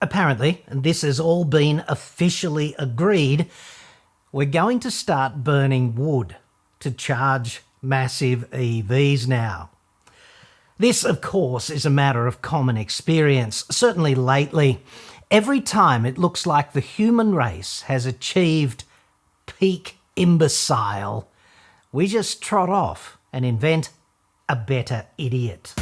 Apparently, and this has all been officially agreed, we're going to start burning wood to charge massive EVs now. This, of course, is a matter of common experience. Certainly lately, every time it looks like the human race has achieved peak imbecile, we just trot off and invent a better idiot.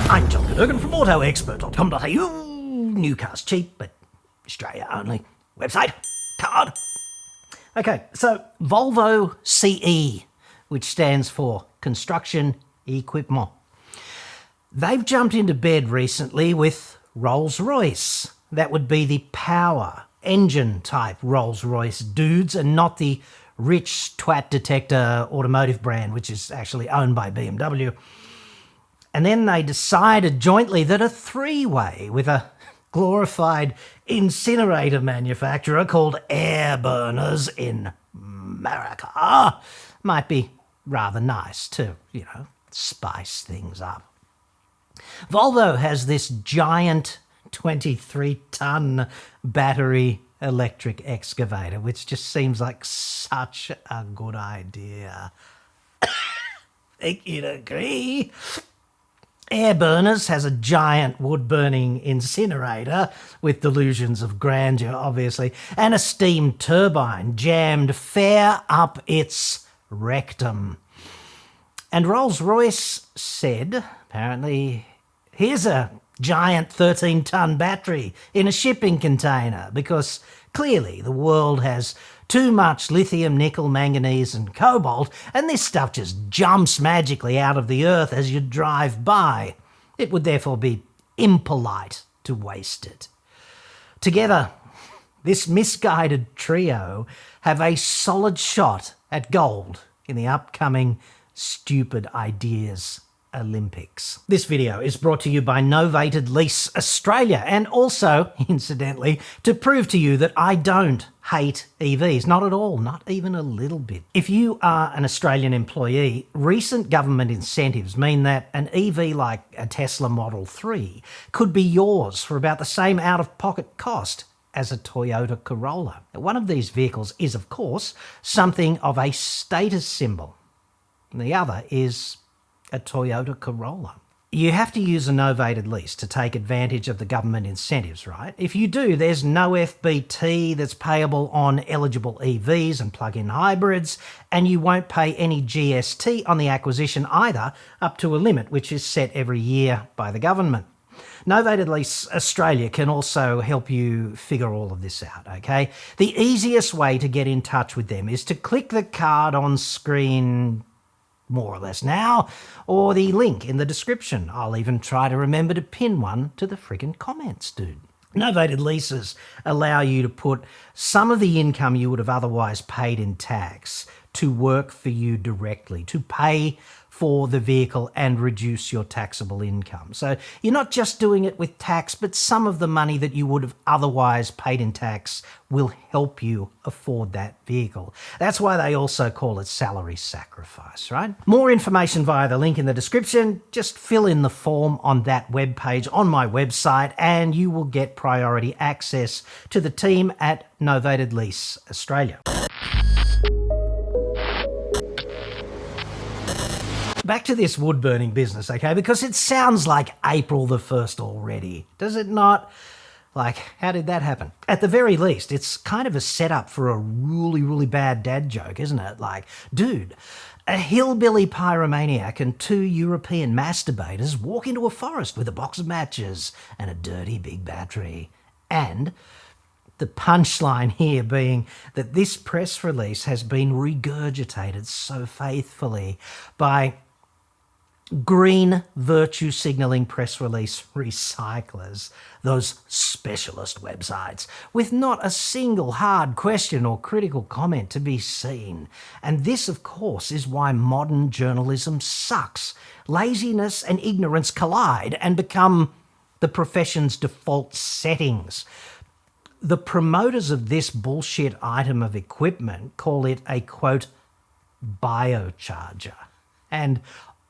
I'm John Cadogan from AutoExpert.com.au. New cars cheap, but Australia only. Website, card. Okay, so Volvo CE, which stands for Construction Equipment. They've jumped into bed recently with Rolls-Royce. That would be the power engine type Rolls-Royce dudes and not the rich twat detector automotive brand, which is actually owned by BMW. And then they decided jointly that a three-way with a glorified incinerator manufacturer called Air Burners in America might be rather nice to, spice things up. Volvo has this giant 23-ton battery electric excavator, which just seems like such a good idea. Think you'd agree? Air Burners has a giant wood-burning incinerator with delusions of grandeur, obviously, and a steam turbine jammed fair up its rectum. And Rolls-Royce said, apparently, here's a giant 13-ton battery in a shipping container, because clearly the world has too much lithium, nickel, manganese and cobalt, and this stuff just jumps magically out of the earth as you drive by. It would therefore be impolite to waste it. Together, this misguided trio have a solid shot at gold in the upcoming Stupid Ideas Olympics. This video is brought to you by Novated Lease Australia, and also, incidentally, to prove to you that I don't hate EVs, not at all, not even a little bit. If you are an Australian employee, recent government incentives mean that an EV like a Tesla Model 3 could be yours for about the same out-of-pocket cost as a Toyota Corolla. One of these vehicles is, of course, something of a status symbol, and the other is a Toyota Corolla. You have to use a novated lease to take advantage of the government incentives, right? If you do, there's no FBT that's payable on eligible EVs and plug-in hybrids, and you won't pay any GST on the acquisition either, up to a limit which is set every year by the government. Novated Lease Australia can also help you figure all of this out, okay? The easiest way to get in touch with them is to click the card on screen more or less now, or the link in the description. I'll even try to remember to pin one to the friggin' comments, dude. Novated leases allow you to put some of the income you would have otherwise paid in tax to work for you directly, to pay for the vehicle and reduce your taxable income. So you're not just doing it with tax, but some of the money that you would have otherwise paid in tax will help you afford that vehicle. That's why they also call it salary sacrifice, right? More information via the link in the description. Just fill in the form on that webpage on my website and you will get priority access to the team at Novated Lease Australia. Back to this wood-burning business, okay? Because it sounds like April the 1st already. Does it not? Like, how did that happen? At the very least, it's kind of a setup for a really bad dad joke, isn't it? Like, dude, a hillbilly pyromaniac and two European masturbators walk into a forest with a box of matches and a dirty big battery. And the punchline here being that this press release has been regurgitated so faithfully by green virtue signalling press release recyclers, those specialist websites, with not a single hard question or critical comment to be seen. And this, of course, is why modern journalism sucks. Laziness and ignorance collide and become the profession's default settings. The promoters of this bullshit item of equipment call it a, quote, biocharger. And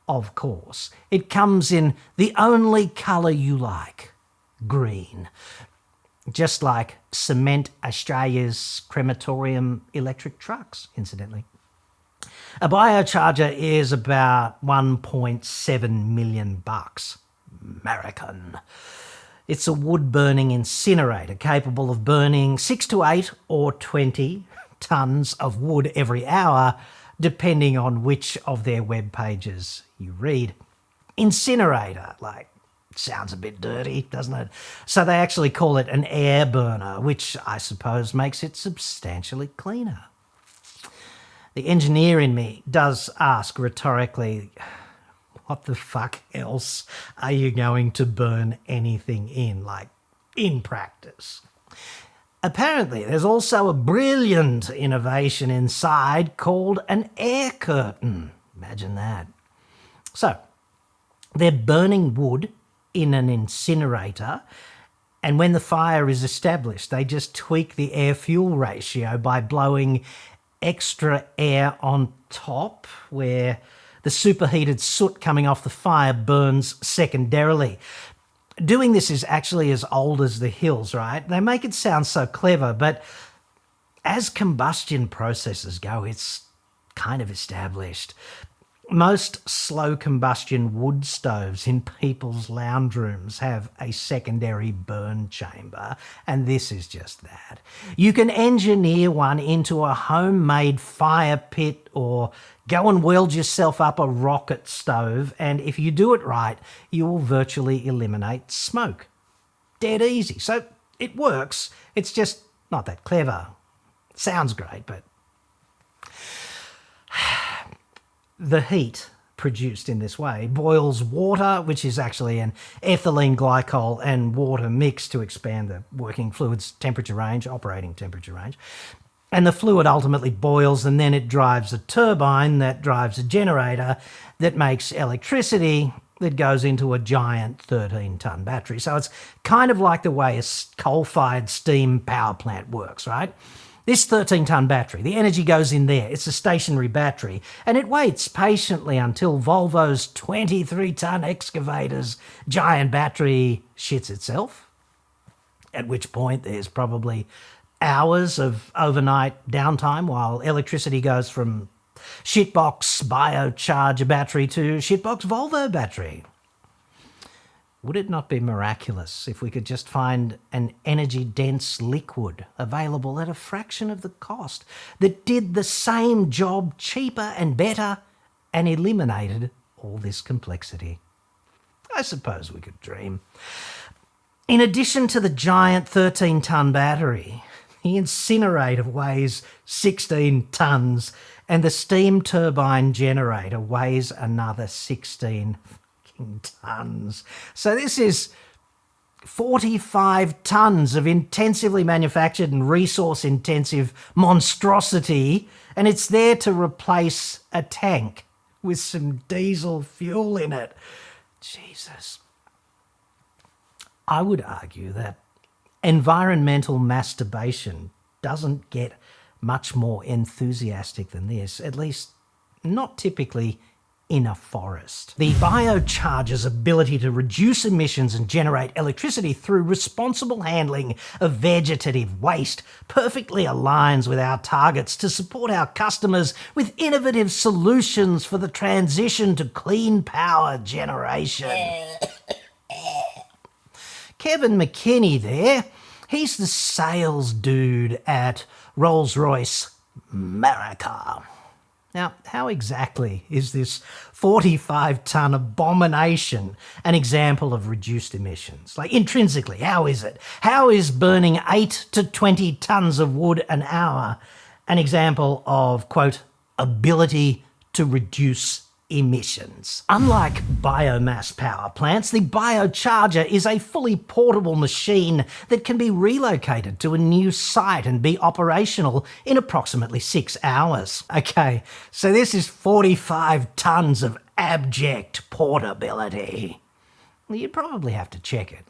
of course. It comes in the only colour you like, green. Just like Cement Australia's crematorium electric trucks, incidentally. A biocharger is about 1.7 million bucks. American. It's a wood-burning incinerator capable of burning 6 to 8 or 20 tonnes of wood every hour, depending on which of their web pages you read. Incinerator, sounds a bit dirty, doesn't it? So they actually call it an air burner, which I suppose makes it substantially cleaner. The engineer in me does ask rhetorically, what the fuck else are you going to burn anything in practice? Apparently, there's also a brilliant innovation inside called an air curtain. Imagine that. So, they're burning wood in an incinerator, and when the fire is established, they just tweak the air-fuel ratio by blowing extra air on top where the superheated soot coming off the fire burns secondarily. Doing this is actually as old as the hills, right? They make it sound so clever, but as combustion processes go, it's kind of established. Most slow combustion wood stoves in people's lounge rooms have a secondary burn chamber, and this is just that. You can engineer one into a homemade fire pit or go and weld yourself up a rocket stove, and if you do it right, you will virtually eliminate smoke. Dead easy. So it works. It's just not that clever. Sounds great, but the heat produced in this way boils water, which is actually an ethylene glycol and water mix to expand the working fluid's temperature range, operating temperature range. And the fluid ultimately boils, and then it drives a turbine that drives a generator that makes electricity that goes into a giant 13-ton battery. So it's kind of like the way a coal-fired steam power plant works, right? This 13-ton battery, the energy goes in there. It's a stationary battery, and it waits patiently until Volvo's 23-ton excavator's giant battery shits itself, at which point there's probably hours of overnight downtime while electricity goes from shitbox biocharger battery to shitbox Volvo battery. Would it not be miraculous if we could just find an energy-dense liquid available at a fraction of the cost that did the same job cheaper and better and eliminated all this complexity? I suppose we could dream. In addition to the giant 13-ton battery, the incinerator weighs 16 tonnes and the steam turbine generator weighs another 16 tonnes. So this is 45 tonnes of intensively manufactured and resource-intensive monstrosity, and it's there to replace a tank with some diesel fuel in it. Jesus. I would argue that environmental masturbation doesn't get much more enthusiastic than this, at least not typically in a forest. The biocharger's ability to reduce emissions and generate electricity through responsible handling of vegetative waste perfectly aligns with our targets to support our customers with innovative solutions for the transition to clean power generation. Kevin McKinney there, he's the sales dude at Rolls-Royce America. Now, how exactly is this 45-ton abomination an example of reduced emissions? Intrinsically, how is it? How is burning 8 to 20 tons of wood an hour an example of, quote, ability to reduce emissions? Unlike biomass power plants, the biocharger is a fully portable machine that can be relocated to a new site and be operational in approximately 6 hours. Okay, so this is 45 tons of abject portability. Well, you'd probably have to check it.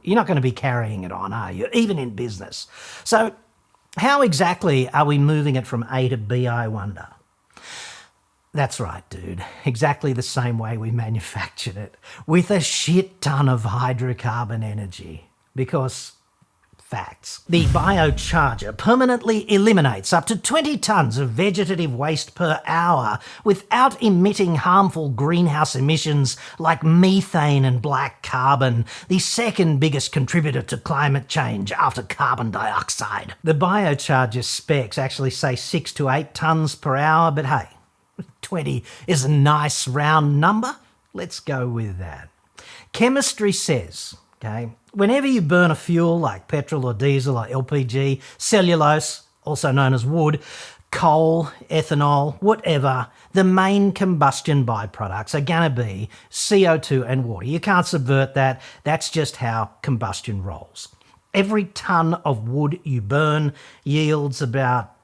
You're not going to be carrying it on, are you? Even in business. So how exactly are we moving it from A to B, I wonder? That's right, dude. Exactly the same way we manufactured it, with a shit ton of hydrocarbon energy. Because facts. The biocharger permanently eliminates up to 20 tonnes of vegetative waste per hour without emitting harmful greenhouse emissions like methane and black carbon, the second biggest contributor to climate change after carbon dioxide. The biocharger specs actually say 6 to 8 tonnes per hour, but hey, 20 is a nice round number. Let's go with that. Chemistry says, okay, whenever you burn a fuel like petrol or diesel or LPG, cellulose, also known as wood, coal, ethanol, whatever, the main combustion byproducts are going to be CO2 and water. You can't subvert that. That's just how combustion rolls. Every tonne of wood you burn yields about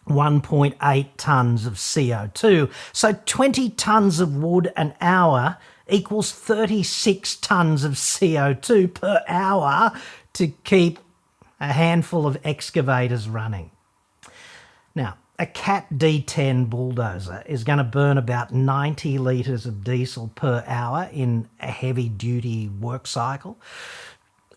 1.8 tonnes of CO2. So 20 tonnes of wood an hour equals 36 tonnes of CO2 per hour to keep a handful of excavators running. Now, a Cat D10 bulldozer is going to burn about 90 litres of diesel per hour in a heavy-duty work cycle.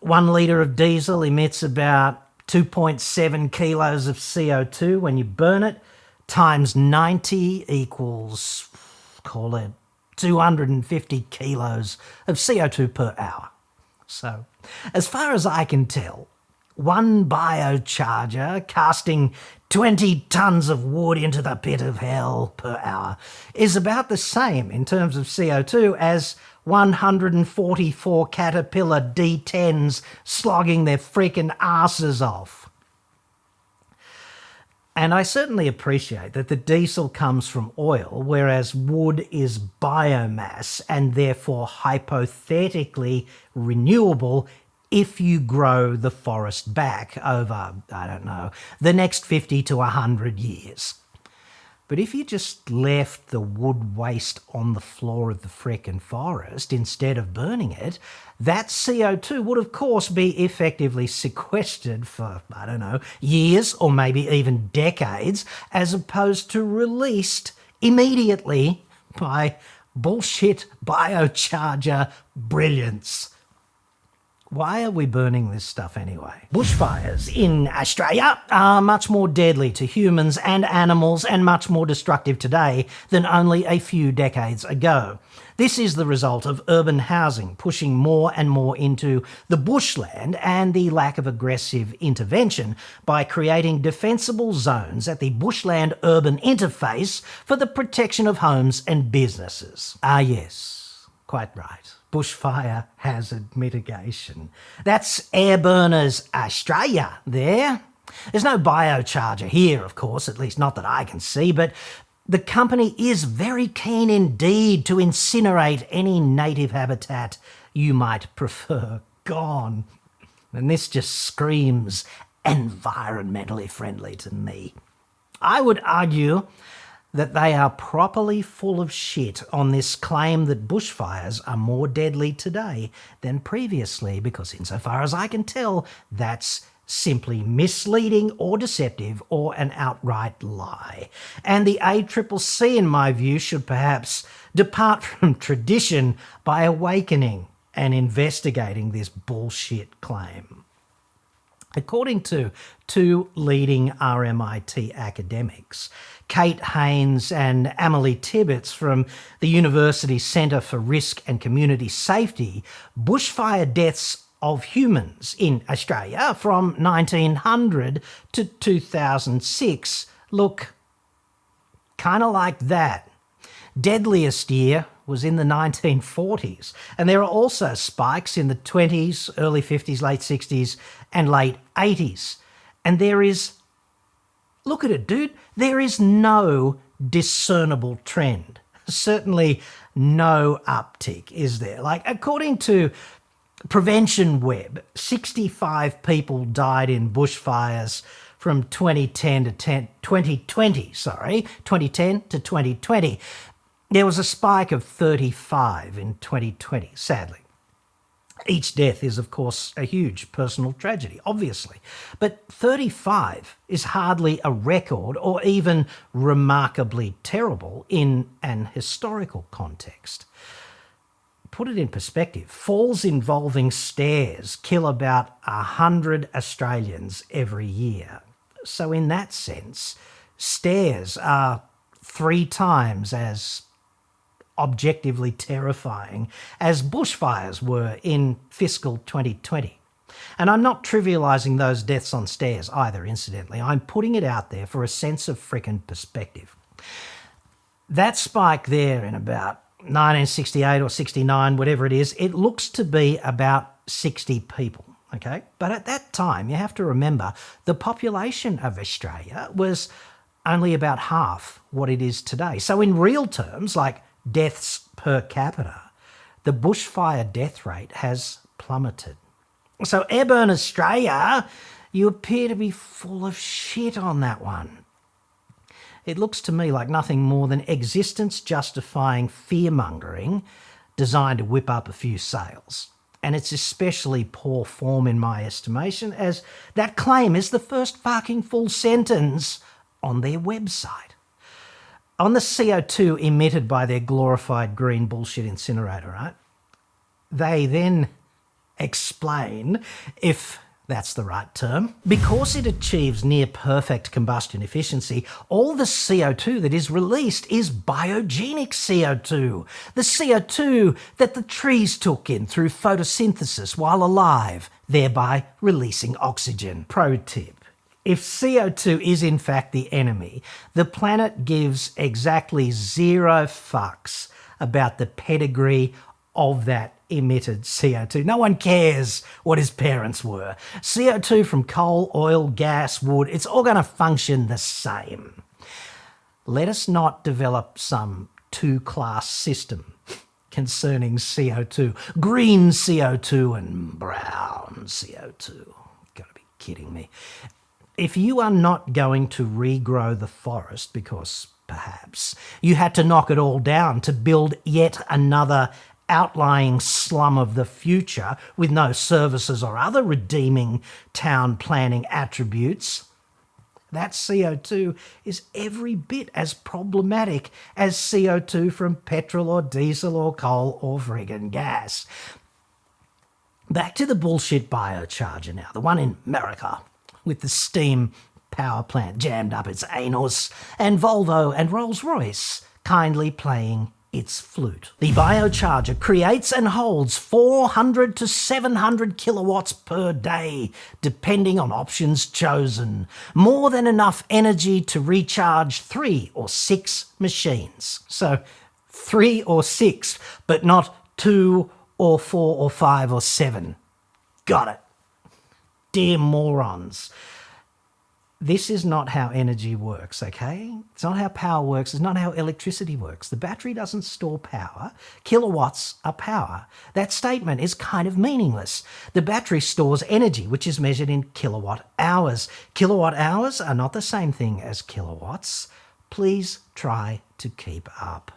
1 litre of diesel emits about 2.7 kilos of CO2 when you burn it, times 90 equals, call it, 250 kilos of CO2 per hour. So, as far as I can tell, one biocharger casting 20 tonnes of wood into the pit of hell per hour is about the same in terms of CO2 as 144 Caterpillar D10s slogging their freaking asses off. And I certainly appreciate that the diesel comes from oil, whereas wood is biomass and therefore hypothetically renewable if you grow the forest back over, I don't know, the next 50 to 100 years. But if you just left the wood waste on the floor of the frickin' forest instead of burning it, that CO2 would of course be effectively sequestered for, I don't know, years or maybe even decades, as opposed to released immediately by bullshit biocharger brilliance. Why are we burning this stuff anyway? Bushfires in Australia are much more deadly to humans and animals and much more destructive today than only a few decades ago. This is the result of urban housing pushing more and more into the bushland and the lack of aggressive intervention by creating defensible zones at the bushland-urban interface for the protection of homes and businesses. Ah yes, quite right. Bushfire hazard mitigation. That's Air Burners Australia there. There's no biocharger here, of course, at least not that I can see, but the company is very keen indeed to incinerate any native habitat you might prefer gone. And this just screams environmentally friendly to me. I would argue that they are properly full of shit on this claim that bushfires are more deadly today than previously, because insofar as I can tell, that's simply misleading or deceptive or an outright lie. And the ACCC, in my view, should perhaps depart from tradition by awakening and investigating this bullshit claim. According to two leading RMIT academics, Kate Haynes and Amelie Tibbetts from the University Centre for Risk and Community Safety, bushfire deaths of humans in Australia from 1900 to 2006 look kind of like that. Deadliest year was in the 1940s, and there are also spikes in the 20s, early 50s, late 60s, and late 80s. And there is, look at it, dude, there is no discernible trend. Certainly no uptick, is there? Like, according to Prevention Web, 65 people died in bushfires from 2010 to 2020. There was a spike of 35 in 2020, sadly. Each death is, of course, a huge personal tragedy, obviously. But 35 is hardly a record or even remarkably terrible in an historical context. Put it in perspective, falls involving stairs kill about 100 Australians every year. So in that sense, stairs are 3 times as objectively terrifying as bushfires were in fiscal 2020. And I'm not trivialising those deaths on stairs either, incidentally. I'm putting it out there for a sense of frickin' perspective. That spike there in about 1968 or 69, whatever it is, it looks to be about 60 people, okay? But at that time, you have to remember, the population of Australia was only about half what it is today. So in real terms, like deaths per capita, the bushfire death rate has plummeted. So Airburn Australia, you appear to be full of shit on that one. It looks to me like nothing more than existence-justifying fear-mongering designed to whip up a few sales. And it's especially poor form in my estimation, as that claim is the first fucking full sentence on their website. On the CO2 emitted by their glorified green bullshit incinerator, right? They then explain, if that's the right term, because it achieves near perfect combustion efficiency, all the CO2 that is released is biogenic CO2, the CO2 that the trees took in through photosynthesis while alive, thereby releasing oxygen. Pro tip. If CO2 is in fact the enemy, the planet gives exactly 0 fucks about the pedigree of that emitted CO2. No one cares what his parents were. CO2 from coal, oil, gas, wood, it's all going to function the same. Let us not develop some 2-class system concerning CO2. Green CO2 and brown CO2. Gotta be kidding me. If you are not going to regrow the forest because perhaps you had to knock it all down to build yet another outlying slum of the future with no services or other redeeming town planning attributes, that CO2 is every bit as problematic as CO2 from petrol or diesel or coal or friggin' gas. Back to the bullshit biocharger now, the one in America, with the steam power plant jammed up its anus, and Volvo and Rolls-Royce kindly playing its flute. The biocharger creates and holds 400 to 700 kilowatts per day, depending on options chosen. More than enough energy to recharge 3 or 6 machines. So 3 or 6, but not 2 or 4 or 5 or 7. Got it. Dear morons, this is not how energy works, okay? It's not how power works. It's not how electricity works. The battery doesn't store power. Kilowatts are power. That statement is kind of meaningless. The battery stores energy, which is measured in kilowatt hours. Kilowatt hours are not the same thing as kilowatts. Please try to keep up.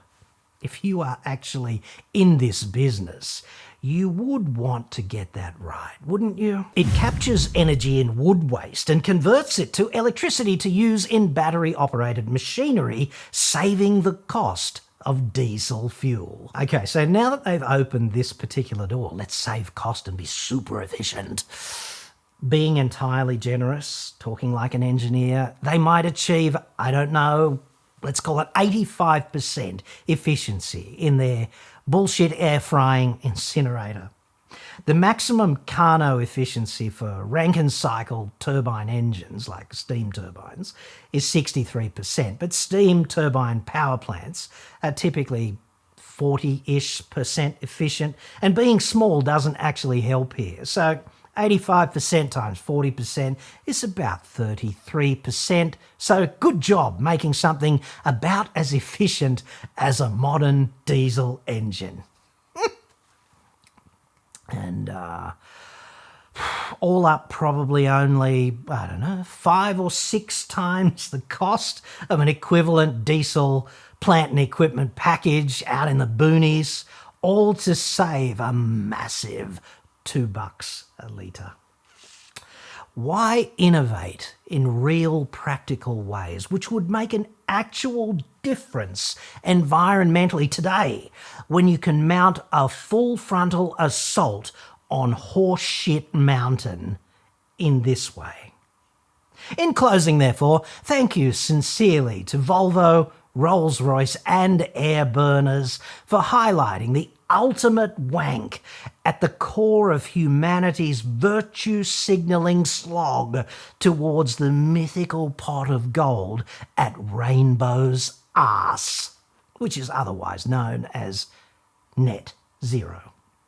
If you are actually in this business, you would want to get that right, wouldn't you? It captures energy in wood waste and converts it to electricity to use in battery-operated machinery, saving the cost of diesel fuel. Okay, so now that they've opened this particular door, let's save cost and be super efficient. Being entirely generous, talking like an engineer, they might achieve, I don't know, let's call it 85% efficiency in their bullshit air frying incinerator. The maximum Carnot efficiency for Rankine cycle turbine engines, like steam turbines, is 63%, but steam turbine power plants are typically 40-ish% efficient, and being small doesn't actually help here. So 85% times 40% is about 33%. So good job making something about as efficient as a modern diesel engine. And all up probably only, 5 or 6 times the cost of an equivalent diesel plant and equipment package out in the boonies, all to save a massive $2 a litre. Why innovate in real practical ways which would make an actual difference environmentally today when you can mount a full frontal assault on horseshit mountain in this way? In closing, therefore, thank you sincerely to Volvo, Rolls-Royce and Air Burners for highlighting the ultimate wank at the core of humanity's virtue signalling slog towards the mythical pot of gold at Rainbow's arse, which is otherwise known as net zero.